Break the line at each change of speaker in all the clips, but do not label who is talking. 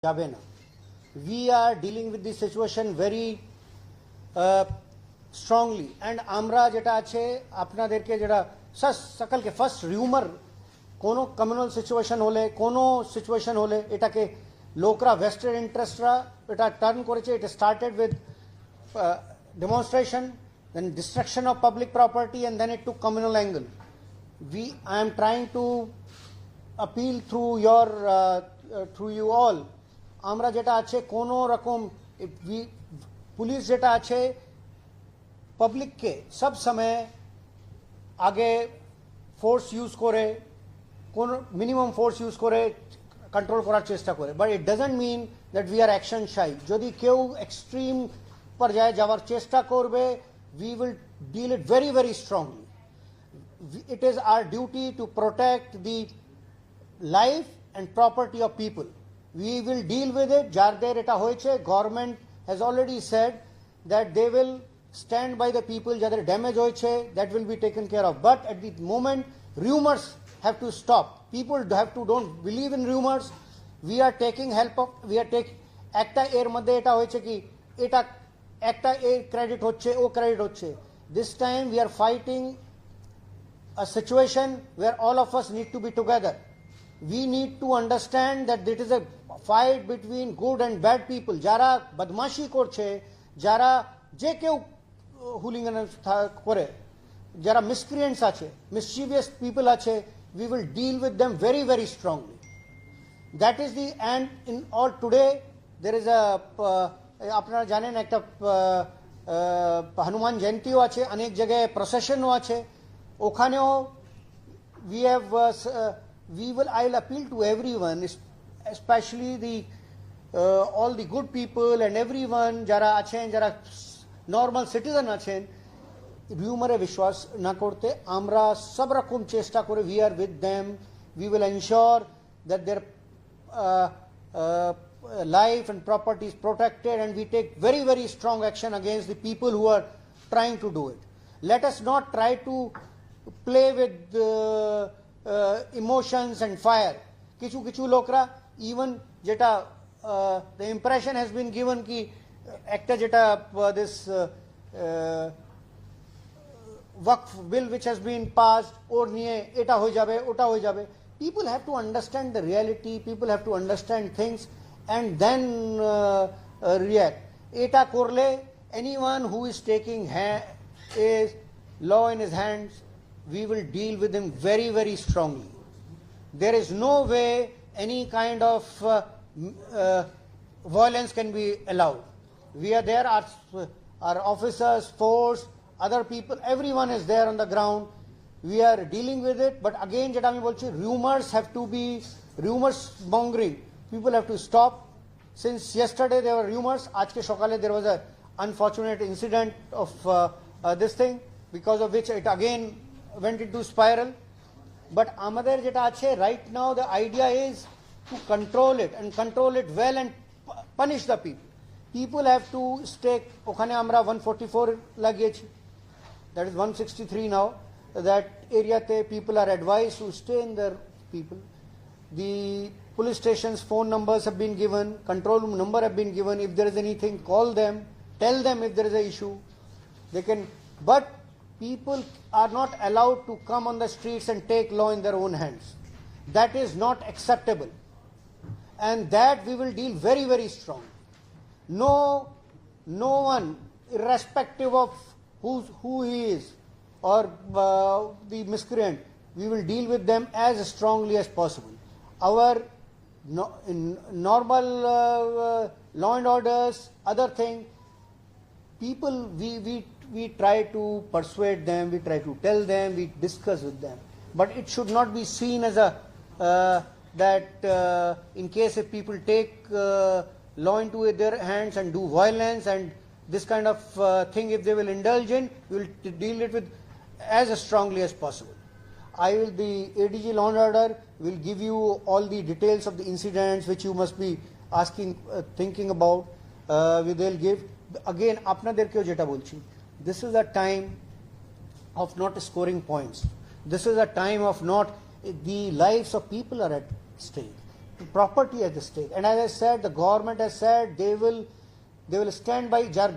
যাবে না। We are dealing with this situation very strongly and আমরা যেটা আছে আপনাদেরকে যেটা সকালকে ফার্স্ট রিউমার কোনো কমিউনাল সিচুয়েশন হলে কোনো সিচুয়েশন হলে এটাকে লোকরা ভেস্টেড ইন্টারেস্টরা এটা টার্ন করেছে। It started with demonstration, then destruction of public property, and then it took communal angle. I am trying to appeal through you all. আমরা যেটা আছে কোনো রকম পুলিশ যেটা আছে পাবলিককে সব সময় আগে ফোর্স ইউজ করে কোন মিনিমাম ফোর্স ইউজ করে কন্ট্রোল করার চেষ্টা করে, but it doesn't mean that we are action shy. যদি কেউ এক্সট্রিম পর্যায়ে যাওয়ার চেষ্টা করবে, we will deal it very, very strongly. It is our duty to protect the life and property of people. We will deal with it. Jarder eta hoyeche, government has already said that they will stand by the people. Jader damage hoyeche, that will be taken care of. But at the moment, rumors have to stop. People have to don't believe in rumors. We are taking help of, we are taking ekta er moddhe eta hoyeche ki eta একটা A credit হচ্ছে ও credit হচ্ছে। This time we are fighting a situation where all of us need to be together. We need to understand that this is a fight between good and bad people. যারা বদমাশি করছে, যারা যে কেউ hooligan করে, যারা miscreants আছে, mischievous people আছে, we will deal with them very very strongly. That is the and in all today there is a আপনারা জানেন একটা হনুমান জয়ন্তীও আছে, অনেক জায়গায় প্রসেশনও আছে, ওখানেও I will appeal to everyone, especially all the good people and everyone যারা আছেন, যারা নর্মাল সিটিজেন আছেন, রিউমারে বিশ্বাস না করতে। আমরা সব রকম চেষ্টা করে we are with them. We will ensure that their life and property is protected, and we take very, very strong action against the people who are trying to do it. Let us not try to play with emotions and fire. Kichu lokra, even jeta the impression has been given ki ekta jeta this waqf bill which has been passed or niye eta hoy jabe ota hoy jabe. People have to understand the reality, people have to understand things and then react. Eta korle, anyone who is taking is law in his hands, we will deal with him very, very strongly. There is no way any kind of violence can be allowed. We are there, our officers, force, other people, everyone is there on the ground. We are dealing with it, but again jeta ami bolchi, rumors have to be, rumors mongering, people have to stop. Since yesterday there were rumors, ajke sokale there was a unfortunate incident of this thing, because of which it again went into spiral. But amader jeta ache right now, the idea is to control it and control it well and punish the people. People have to stay. Okhane amra 144 লাগিয়েছি, that is 163 now. That area te people are advised to stay in their people. The police stations phone numbers have been given, control room number have been given. If there is anything, call them, tell them if there is an issue. They can, but people are not allowed to come on the streets and take law in their own hands. That is not acceptable, and that we will deal very, very strong. No one, irrespective of who he is or the miscreant, we will deal with them as strongly as possible. Our normal law and orders, other thing, people, we try to persuade them, we try to tell them, we discuss with them, but it should not be seen as a that in case if people take law into their hands and do violence and this kind of thing, if they will indulge in, we will deal it with as strongly as possible. The ADG Law and Order will give you all the details of the incidents which you must be asking, thinking about. They'll give. Again, আপনাদেরকেও যেটা বলছি, this is a time of not scoring points. This is a time of not, the lives of people are at stake. property at the stake. And as I said, the government has said they will stand by jar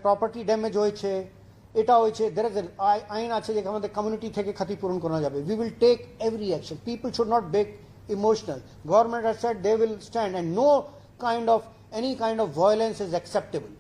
property damage hoyeche eta hoyeche there is an ain ache je আমাদের community থেকে ক্ষতি পূরণ করা যাবে. We will take every action. People should not be emotional. Government has said they will stand, and no kind of any kind of violence is acceptable.